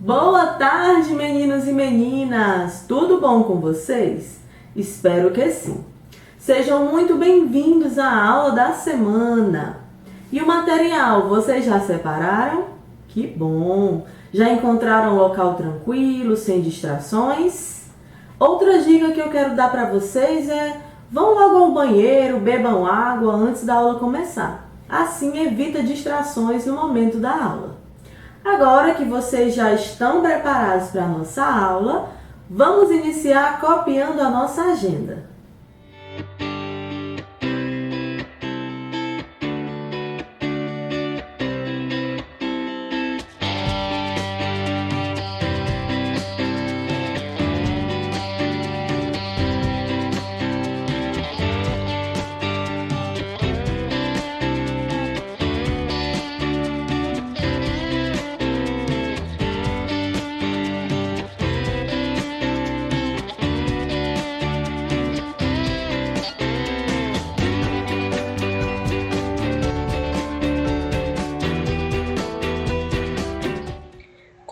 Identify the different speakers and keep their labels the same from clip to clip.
Speaker 1: Boa tarde, meninos e meninas! Tudo bom com vocês? Espero que sim. Sejam muito bem-vindos à aula da semana. E o material, vocês já separaram? Que bom! Já encontraram um local tranquilo, sem distrações? Outra dica que eu quero dar para vocês é: vão logo ao banheiro, bebam água antes da aula começar. Assim evita distrações no momento da aula. Agora que vocês já estão preparados para a nossa aula, vamos iniciar copiando a nossa agenda.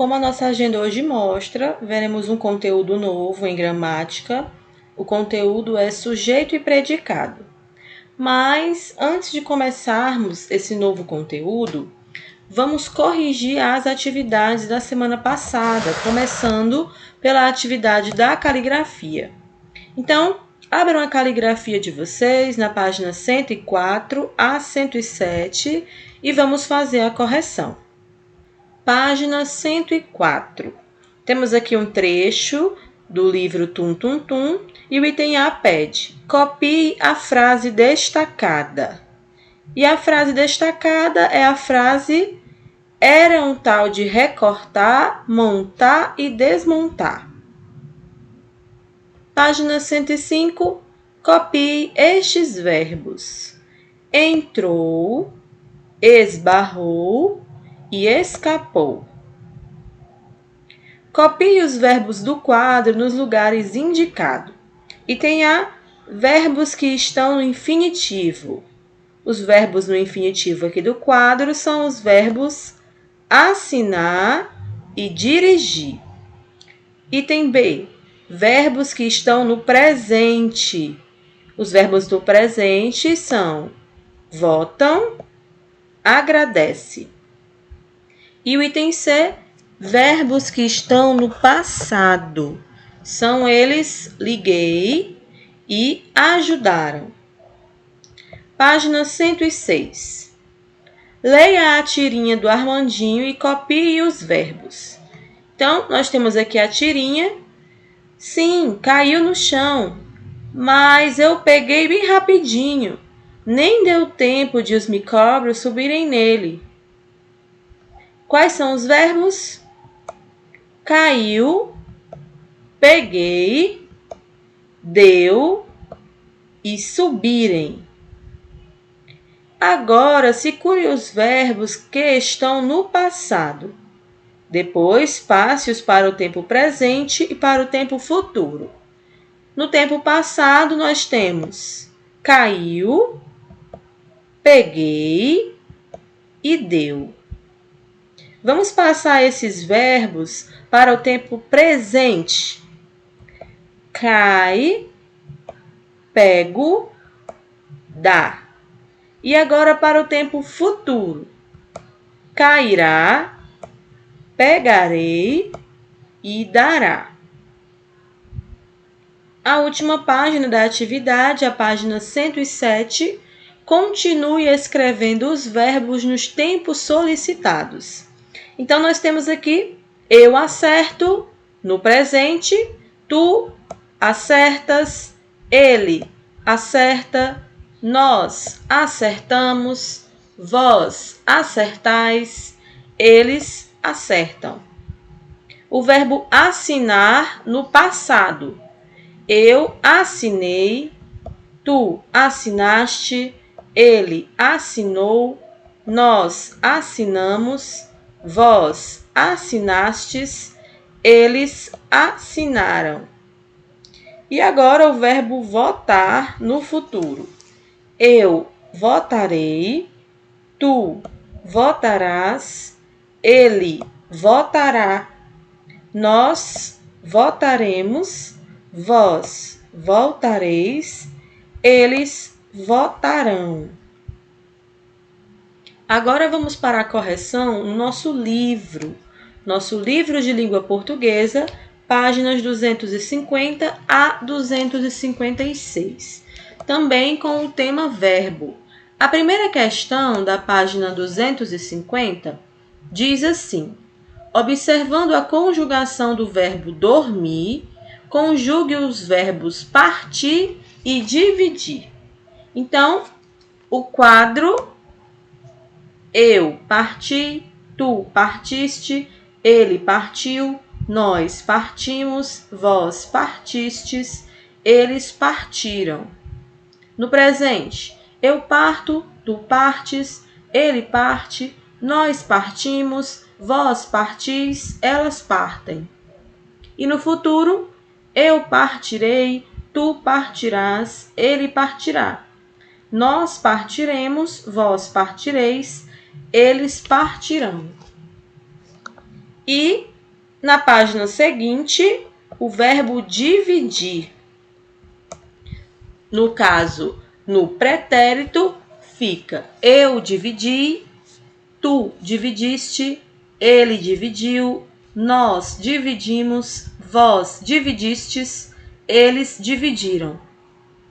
Speaker 1: Como a nossa agenda hoje mostra, veremos um conteúdo novo em gramática. O conteúdo é sujeito e predicado. Mas, antes de começarmos esse novo conteúdo, vamos corrigir as atividades da semana passada, começando pela atividade da caligrafia. Então, abram a caligrafia de vocês na página 104 a 107 e vamos fazer a correção. Página 104. Temos aqui um trecho do livro Tum Tum Tum e o item A pede: copie a frase destacada. E a frase destacada é a frase: era um tal de recortar, montar e desmontar. Página 105. Copie estes verbos: entrou, esbarrou e escapou. Copie os verbos do quadro nos lugares indicados. Item A, verbos que estão no infinitivo. Os verbos no infinitivo aqui do quadro são os verbos assinar e dirigir. Item B, verbos que estão no presente. Os verbos do presente são votam, agradece. E o item C, verbos que estão no passado. São eles liguei e ajudaram. Página 106. Leia a tirinha do Armandinho e copie os verbos. Então, nós temos aqui a tirinha. Sim, caiu no chão, mas eu peguei bem rapidinho. Nem deu tempo de os micróbios subirem nele. Quais são os verbos? Caiu, peguei, deu e subirem. Agora, circule os verbos que estão no passado. Depois, passe-os para o tempo presente e para o tempo futuro. No tempo passado, nós temos caiu, peguei e deu. Vamos passar esses verbos para o tempo presente. Cai, pego, dá. E agora para o tempo futuro. Cairá, pegarei e dará. A última página da atividade, a página 107, continue escrevendo os verbos nos tempos solicitados. Então, nós temos aqui, eu acerto no presente, tu acertas, ele acerta, nós acertamos, vós acertais, eles acertam. O verbo assinar no passado. Eu assinei, tu assinaste, ele assinou, nós assinamos, vós assinastes, eles assinaram. E agora o verbo votar no futuro. Eu votarei, tu votarás, ele votará, nós votaremos, vós voltareis, eles votarão. Agora vamos para a correção no nosso livro de língua portuguesa, páginas 250 a 256, também com o tema verbo. A primeira questão da página 250 diz assim: observando a conjugação do verbo dormir, conjugue os verbos partir e dividir. Então, o quadro: eu parti, tu partiste, ele partiu, nós partimos, vós partistes, eles partiram. No presente: eu parto, tu partes, ele parte, nós partimos, vós partis, elas partem. E no futuro: eu partirei, tu partirás, ele partirá. Nós partiremos, vós partireis, eles partirão. E na página seguinte, o verbo dividir. No caso, no pretérito, fica eu dividi, tu dividiste, ele dividiu, nós dividimos, vós dividistes, eles dividiram.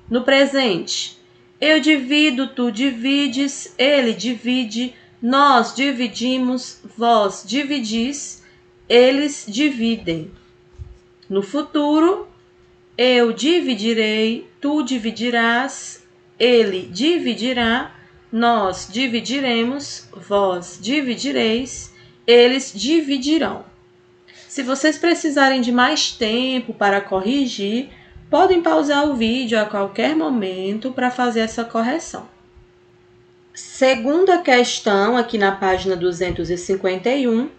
Speaker 1: No presente: eu divido, tu divides, ele divide, nós dividimos, vós dividis, eles dividem. No futuro: eu dividirei, tu dividirás, ele dividirá, nós dividiremos, vós dividireis, eles dividirão. Se vocês precisarem de mais tempo para corrigir, podem pausar o vídeo a qualquer momento para fazer essa correção. Segunda questão, aqui na página 251,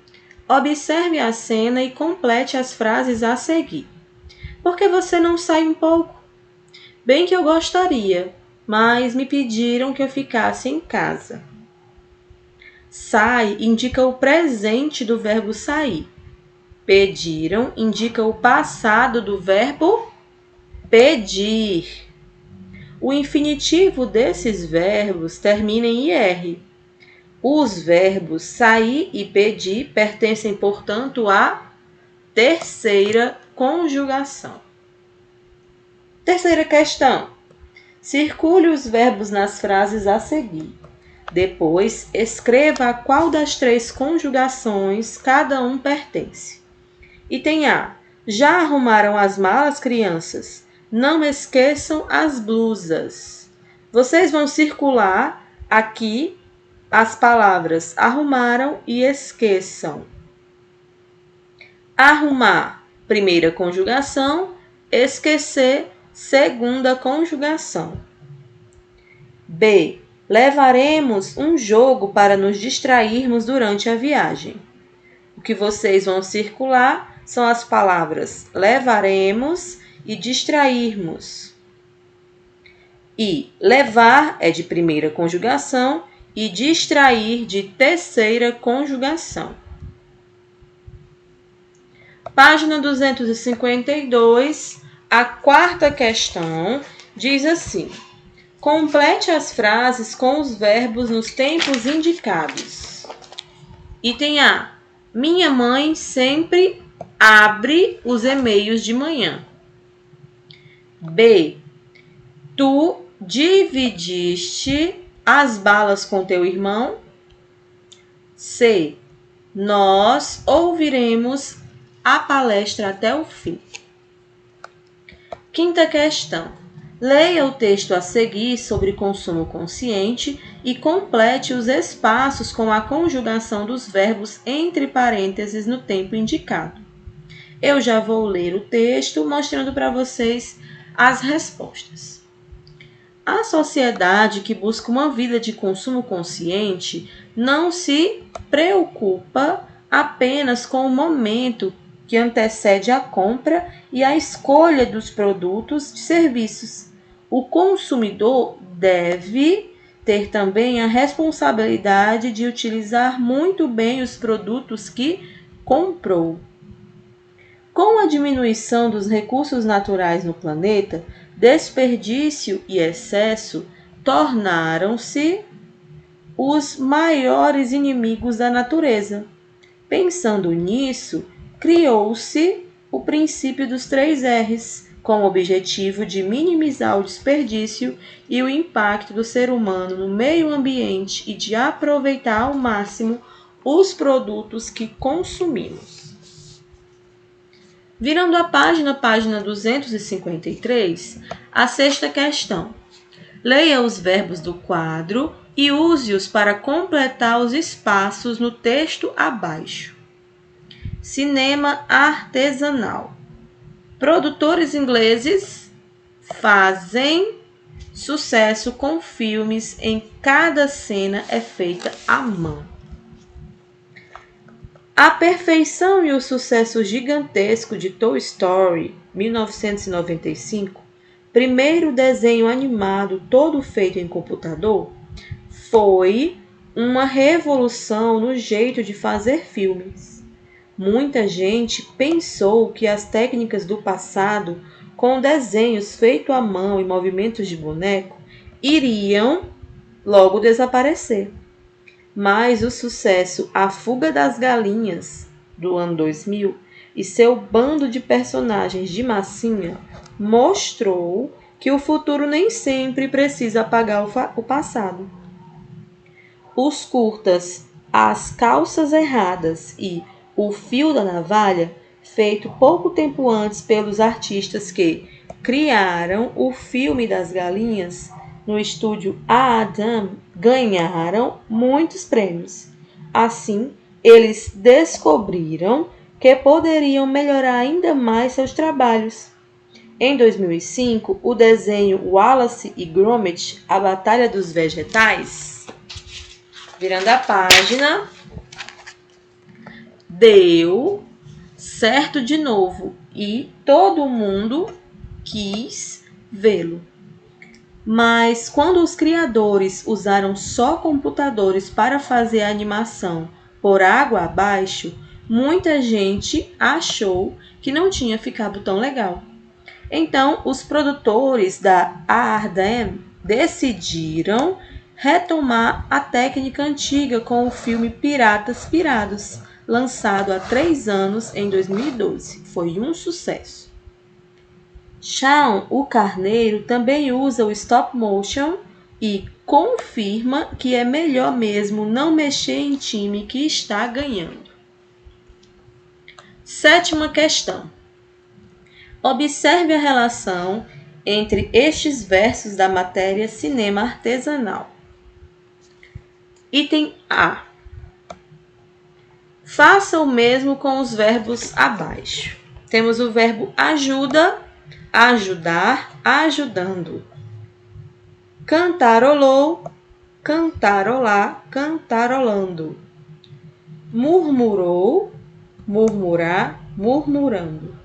Speaker 1: observe a cena e complete as frases a seguir. Por que você não sai um pouco? Bem que eu gostaria, mas me pediram que eu ficasse em casa. Sai indica o presente do verbo sair. Pediram indica o passado do verbo pedir. O infinitivo desses verbos termina em IR. Os verbos sair e pedir pertencem, portanto, à terceira conjugação. Terceira questão. Circule os verbos nas frases a seguir. Depois, escreva a qual das três conjugações cada um pertence. Item A. Já arrumaram as malas, crianças? Não esqueçam as blusas. Vocês vão circular aqui as palavras arrumaram e esqueçam. Arrumar, primeira conjugação. Esquecer, segunda conjugação. B. Levaremos um jogo para nos distrairmos durante a viagem. O que vocês vão circular são as palavras levaremos e distrairmos. E levar é de primeira conjugação e distrair de terceira conjugação. Página 252, a quarta questão diz assim: complete as frases com os verbos nos tempos indicados. Item A. Minha mãe sempre abre os e-mails de manhã. B. Tu dividiste as balas com teu irmão. C. Nós ouviremos a palestra até o fim. Quinta questão. Leia o texto a seguir sobre consumo consciente e complete os espaços com a conjugação dos verbos entre parênteses no tempo indicado. Eu já vou ler o texto mostrando para vocês as respostas. A sociedade que busca uma vida de consumo consciente não se preocupa apenas com o momento que antecede a compra e a escolha dos produtos e serviços. O consumidor deve ter também a responsabilidade de utilizar muito bem os produtos que comprou. Com a diminuição dos recursos naturais no planeta, desperdício e excesso tornaram-se os maiores inimigos da natureza. Pensando nisso, criou-se o princípio dos 3 R's, com o objetivo de minimizar o desperdício e o impacto do ser humano no meio ambiente e de aproveitar ao máximo os produtos que consumimos. Virando a página 253, a 6ª questão. Leia os verbos do quadro e use-os para completar os espaços no texto abaixo. Cinema artesanal. Produtores ingleses fazem sucesso com filmes em cada cena é feita à mão. A perfeição e o sucesso gigantesco de Toy Story, 1995, primeiro desenho animado todo feito em computador, foi uma revolução no jeito de fazer filmes. Muita gente pensou que as técnicas do passado, com desenhos feitos à mão e movimentos de boneco, iriam logo desaparecer. Mas o sucesso A Fuga das Galinhas, do ano 2000, e seu bando de personagens de massinha mostrou que o futuro nem sempre precisa apagar o passado. Os curtas As Calças Erradas e O Fio da Navalha, feito pouco tempo antes pelos artistas que criaram o filme das galinhas no estúdio Adam, ganharam muitos prêmios. Assim, eles descobriram que poderiam melhorar ainda mais seus trabalhos. Em 2005, o desenho Wallace e Gromit, A Batalha dos Vegetais, virando a página, deu certo de novo e todo mundo quis vê-lo. Mas quando os criadores usaram só computadores para fazer a animação por água abaixo, muita gente achou que não tinha ficado tão legal. Então, os produtores da A&M decidiram retomar a técnica antiga com o filme Piratas Pirados, lançado há 3 anos em 2012. Foi um sucesso. Shaun, o carneiro, também usa o stop motion e confirma que é melhor mesmo não mexer em time que está ganhando. 7ª questão. Observe a relação entre estes versos da matéria Cinema Artesanal. Item A. Faça o mesmo com os verbos abaixo. Temos o verbo ajuda, ajudar, ajudando. Cantarolou, cantarolar, cantarolando. Murmurou, murmurar, murmurando.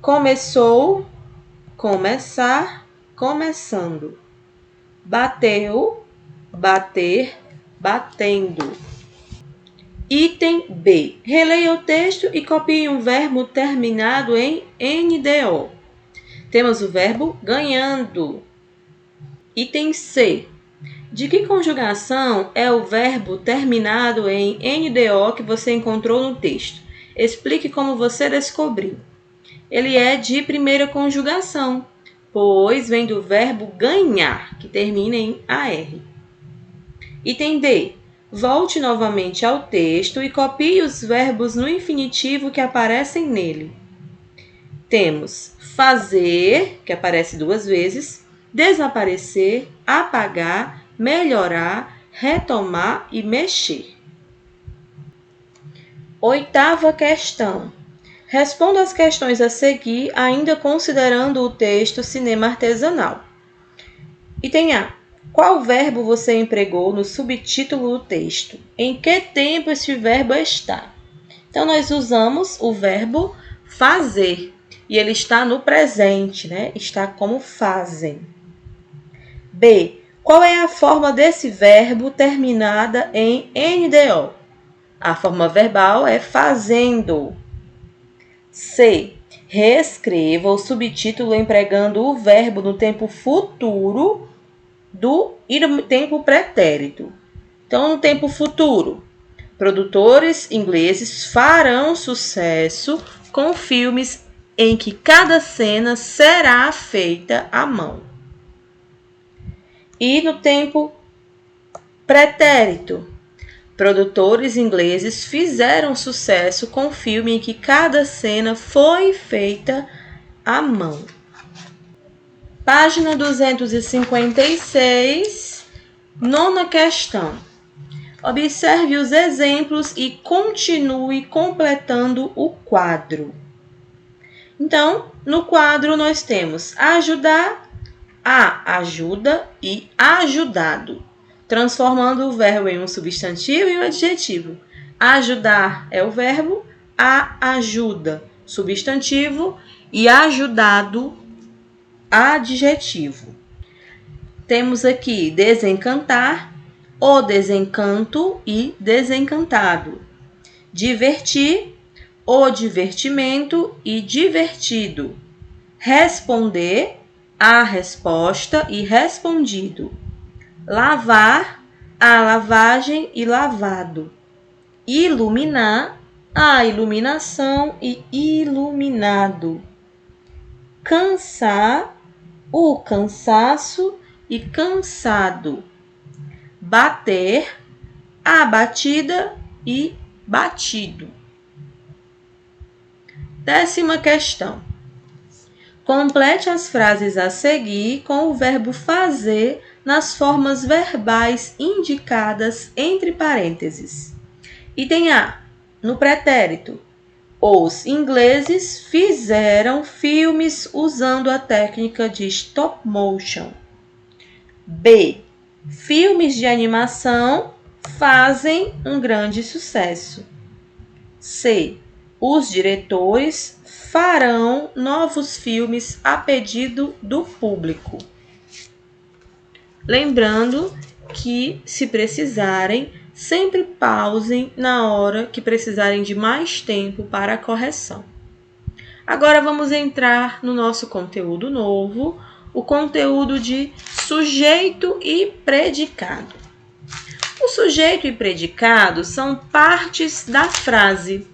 Speaker 1: Começou, começar, começando. Bateu, bater, batendo. Item B. Releia o texto e copie um verbo terminado em NDO. Temos o verbo ganhando. Item C. De que conjugação é o verbo terminado em NDO que você encontrou no texto? Explique como você descobriu. Ele é de primeira conjugação, pois vem do verbo ganhar, que termina em AR. Item D. Volte novamente ao texto e copie os verbos no infinitivo que aparecem nele. Temos fazer, que aparece 2 vezes, desaparecer, apagar, melhorar, retomar e mexer. 8ª questão. Responda as questões a seguir, ainda considerando o texto Cinema Artesanal. Item A. Qual verbo você empregou no subtítulo do texto? Em que tempo esse verbo está? Então, nós usamos o verbo fazer. E ele está no presente, né? Está como fazem. B. Qual é a forma desse verbo terminada em NDO? A forma verbal é fazendo. C. Reescreva o subtítulo empregando o verbo no tempo futuro e no tempo pretérito. Então, no tempo futuro, produtores ingleses farão sucesso com filmes em que cada cena será feita à mão. E no tempo pretérito, produtores ingleses fizeram sucesso com filme em que cada cena foi feita à mão. Página 256, nona questão. Observe os exemplos e continue completando o quadro. Então, no quadro nós temos ajudar, ajuda e ajudado, transformando o verbo em um substantivo e um adjetivo. Ajudar é o verbo, ajuda, substantivo e ajudado, adjetivo. Temos aqui desencantar, o desencanto e desencantado. Divertir, o divertimento e divertido. Responder, a resposta e respondido. Lavar, a lavagem e lavado. Iluminar, a iluminação e iluminado. Cansar, o cansaço e cansado. Bater, a batida e batido. 10ª questão. Complete as frases a seguir com o verbo fazer nas formas verbais indicadas entre parênteses. Item A. No pretérito. Os ingleses fizeram filmes usando a técnica de stop motion. B. Filmes de animação fazem um grande sucesso. C. Os diretores farão novos filmes a pedido do público. Lembrando que, se precisarem, sempre pausem na hora que precisarem de mais tempo para a correção. Agora vamos entrar no nosso conteúdo novo, o conteúdo de sujeito e predicado. O sujeito e predicado são partes da frase.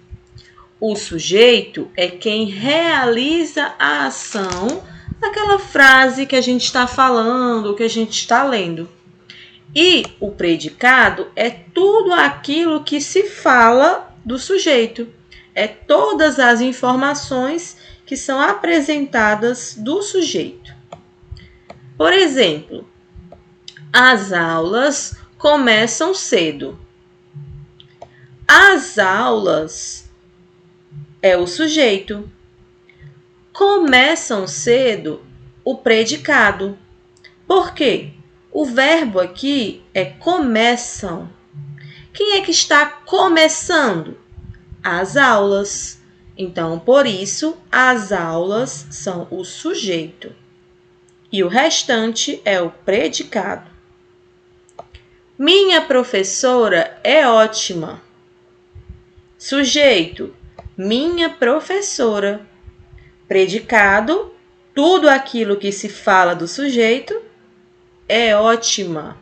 Speaker 1: O sujeito é quem realiza a ação daquela frase que a gente está falando, que a gente está lendo. E o predicado é tudo aquilo que se fala do sujeito. É todas as informações que são apresentadas do sujeito. Por exemplo, as aulas começam cedo. As aulas é o sujeito. Começam cedo o predicado. Por quê? O verbo aqui é começam. Quem é que está começando? As aulas. Então, por isso, as aulas são o sujeito. E o restante é o predicado. Minha professora é ótima. Sujeito, minha professora. Predicado, tudo aquilo que se fala do sujeito, é ótima.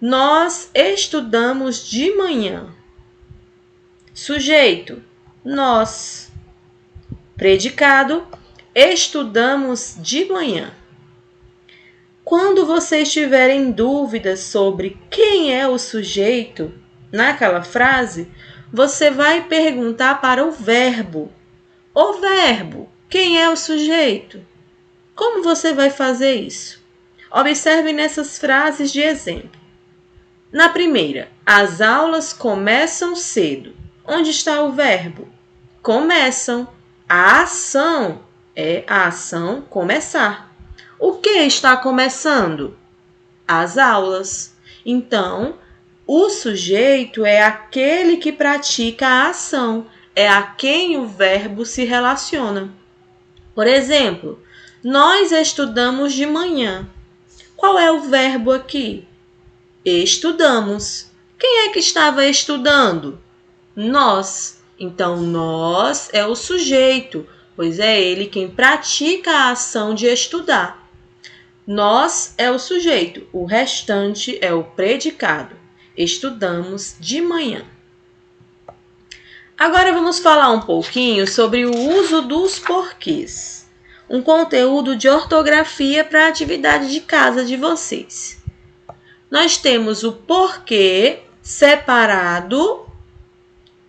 Speaker 1: Nós estudamos de manhã. Sujeito, nós. Predicado, estudamos de manhã. Quando vocês tiverem dúvidas sobre quem é o sujeito naquela frase, você vai perguntar para o verbo. O verbo, quem é o sujeito? Como você vai fazer isso? Observe nessas frases de exemplo. Na primeira, as aulas começam cedo. Onde está o verbo? Começam. A ação é a ação começar. O que está começando? As aulas. Então, o sujeito é aquele que pratica a ação, é a quem o verbo se relaciona. Por exemplo, nós estudamos de manhã. Qual é o verbo aqui? Estudamos. Quem é que estava estudando? Nós. Então, nós é o sujeito, pois é ele quem pratica a ação de estudar. Nós é o sujeito, o restante é o predicado. Estudamos de manhã. Agora vamos falar um pouquinho sobre o uso dos porquês. Um conteúdo de ortografia para a atividade de casa de vocês. Nós temos o porquê separado,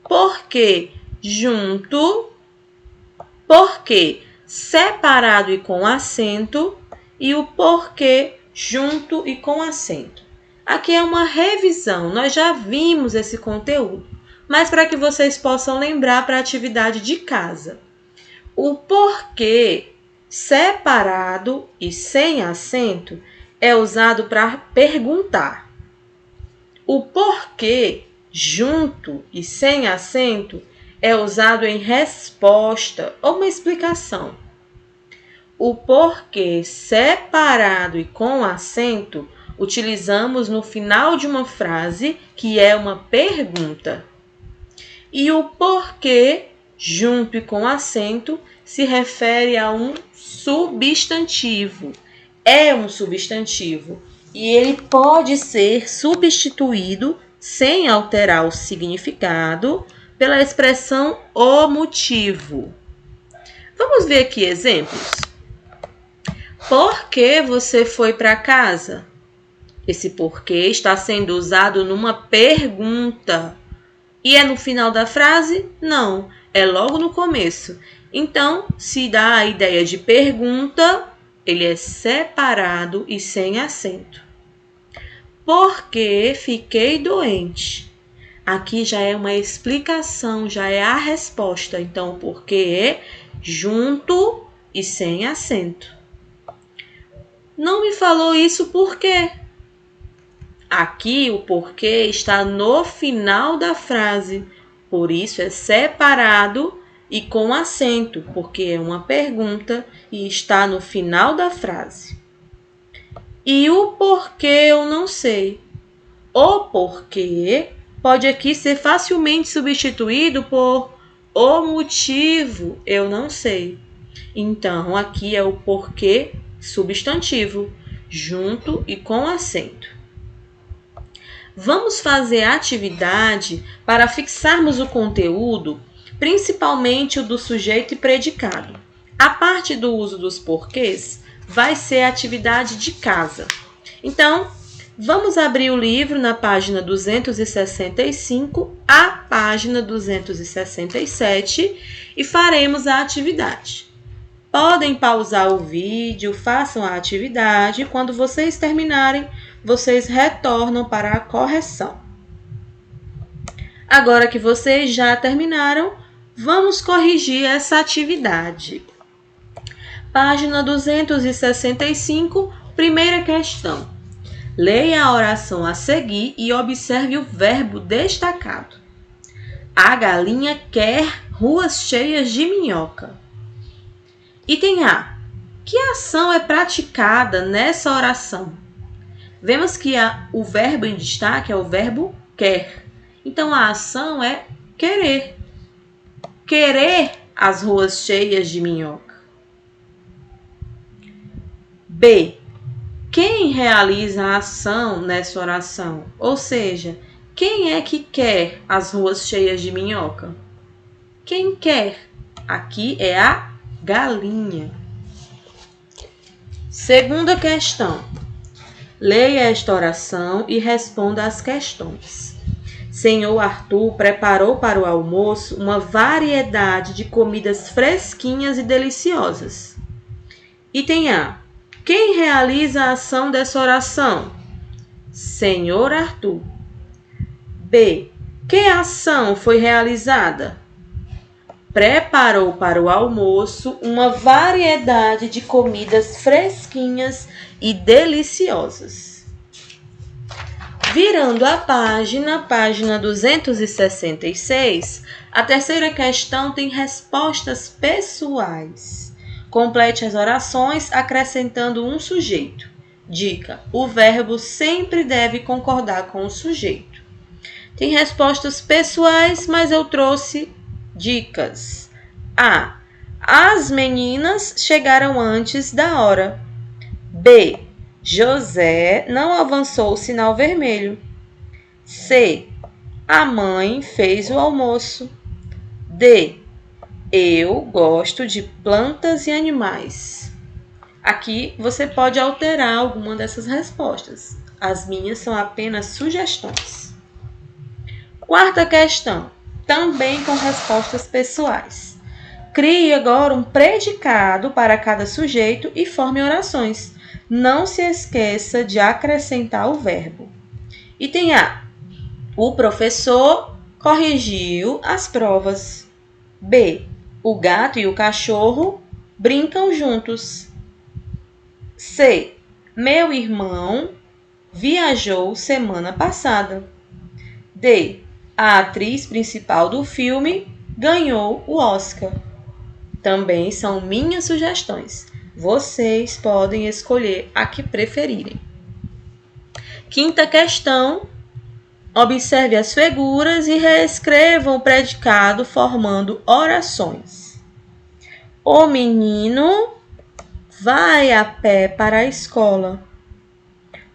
Speaker 1: porquê junto, porquê separado e com acento e o porquê junto e com acento. Aqui é uma revisão, nós já vimos esse conteúdo, mas para que vocês possam lembrar para a atividade de casa. O porquê separado e sem acento é usado para perguntar. O porquê junto e sem acento é usado em resposta ou uma explicação. O porquê separado e com acento utilizamos no final de uma frase que é uma pergunta. E o porquê junto e com acento se refere a um substantivo. É um substantivo e ele pode ser substituído sem alterar o significado pela expressão o motivo. Vamos ver aqui exemplos. Por que você foi para casa? Esse porquê está sendo usado numa pergunta. E é no final da frase? Não, é logo no começo. Então, se dá a ideia de pergunta, ele é separado e sem acento. Por que fiquei doente? Aqui já é uma explicação, já é a resposta. Então, o porquê junto e sem acento. Não me falou isso por quê? Aqui o porquê está no final da frase, por isso é separado e com acento, porque é uma pergunta e está no final da frase. E o porquê eu não sei. O porquê pode aqui ser facilmente substituído por o motivo eu não sei. Então, aqui é o porquê substantivo, junto e com acento. Vamos fazer a atividade para fixarmos o conteúdo, principalmente o do sujeito e predicado. A parte do uso dos porquês vai ser a atividade de casa. Então, vamos abrir o livro na página 265 à página 267 e faremos a atividade. Podem pausar o vídeo, façam a atividade e quando vocês terminarem, vocês retornam para a correção. Agora que vocês já terminaram, vamos corrigir essa atividade. Página 265, primeira questão. Leia a oração a seguir e observe o verbo destacado. A galinha quer ruas cheias de minhoca. Item A. Que ação é praticada nessa oração? Vemos que o verbo em destaque é o verbo quer. Então, a ação é querer. Querer as ruas cheias de minhoca. B. Quem realiza a ação nessa oração? Ou seja, quem é que quer as ruas cheias de minhoca? Quem quer? Aqui é a galinha. Segunda questão. Leia esta oração e responda às questões. Senhor Arthur preparou para o almoço uma variedade de comidas fresquinhas e deliciosas. Item A. Quem realiza a ação dessa oração? Senhor Arthur. B. Que ação foi realizada? Preparou para o almoço uma variedade de comidas fresquinhas e deliciosas. Virando a página 266, a terceira questão tem respostas pessoais. Complete as orações acrescentando um sujeito. Dica: o verbo sempre deve concordar com o sujeito. Tem respostas pessoais, mas eu trouxe Dicas. A. As meninas chegaram antes da hora. B. José não avançou o sinal vermelho. C. A mãe fez o almoço. D. Eu gosto de plantas e animais. Aqui você pode alterar alguma dessas respostas. As minhas são apenas sugestões. Quarta questão, também com respostas pessoais. Crie agora um predicado para cada sujeito e forme orações. Não se esqueça de acrescentar o verbo. Item A. O professor corrigiu as provas. B. O gato e o cachorro brincam juntos. C. Meu irmão viajou semana passada. D. A atriz principal do filme ganhou o Oscar. Também são minhas sugestões. Vocês podem escolher a que preferirem. Quinta questão. Observe as figuras e reescrevam o predicado formando orações. O menino vai a pé para a escola.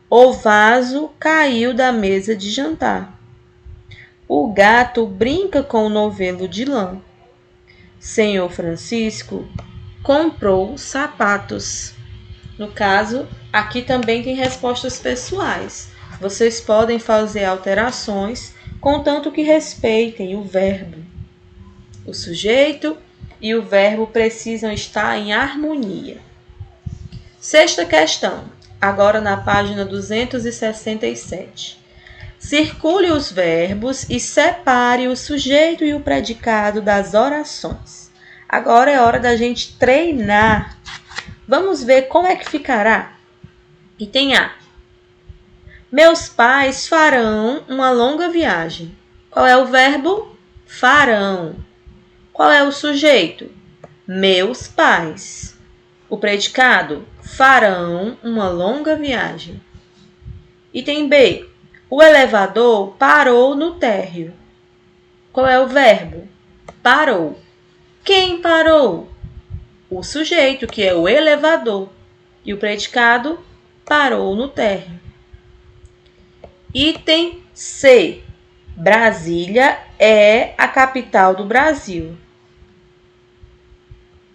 Speaker 1: O vaso caiu da mesa de jantar. O gato brinca com o novelo de lã. Senhor Francisco comprou sapatos. No caso, aqui também tem respostas pessoais. Vocês podem fazer alterações, contanto que respeitem o verbo. O sujeito e o verbo precisam estar em harmonia. Sexta questão, agora na página 267. Circule os verbos e separe o sujeito e o predicado das orações. Agora é hora da gente treinar. Vamos ver como é que ficará. Item A. Meus pais farão uma longa viagem. Qual é o verbo? Farão. Qual é o sujeito? Meus pais. O predicado? Farão uma longa viagem. Item B. O elevador parou no térreo. Qual é o verbo? Parou. Quem parou? O sujeito, que é o elevador. E o predicado? Parou no térreo. Item C. Brasília é a capital do Brasil.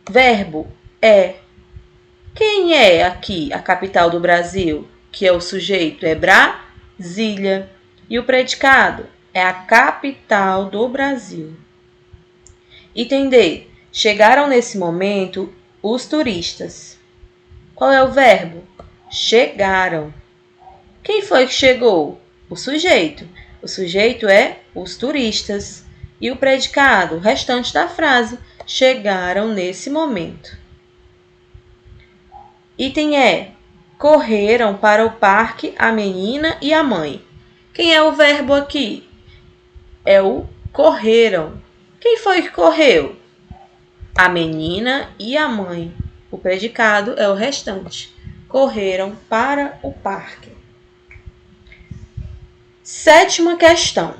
Speaker 1: Verbo é. Quem é aqui a capital do Brasil? Que é o sujeito, é Brasília. E o predicado é a capital do Brasil. Item D. Chegaram nesse momento os turistas. Qual é o verbo? Chegaram. Quem foi que chegou? O sujeito. O sujeito é os turistas. E o predicado, o restante da frase, chegaram nesse momento. Item E. Correram para o parque a menina e a mãe. Quem é o verbo aqui? É o correram. Quem foi que correu? A menina e a mãe. O predicado é o restante. Correram para o parque. Sétima questão.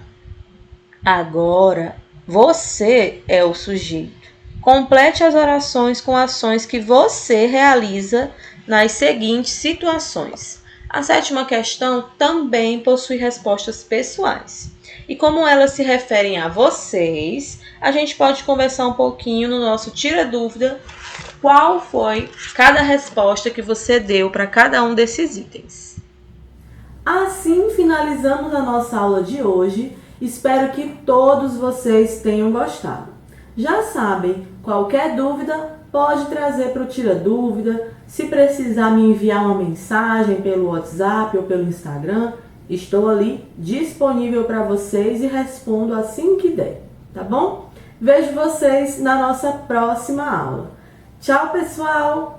Speaker 1: Agora, você é o sujeito. Complete as orações com ações que você realiza nas seguintes situações. A sétima questão também possui respostas pessoais. E como elas se referem a vocês, a gente pode conversar um pouquinho no nosso Tira Dúvida qual foi cada resposta que você deu para cada um desses itens. Assim finalizamos a nossa aula de hoje. Espero que todos vocês tenham gostado. Já sabem, qualquer dúvida pode trazer para o Tira Dúvida. Se precisar me enviar uma mensagem pelo WhatsApp ou pelo Instagram, estou ali disponível para vocês e respondo assim que der, tá bom? Vejo vocês na nossa próxima aula. Tchau, pessoal!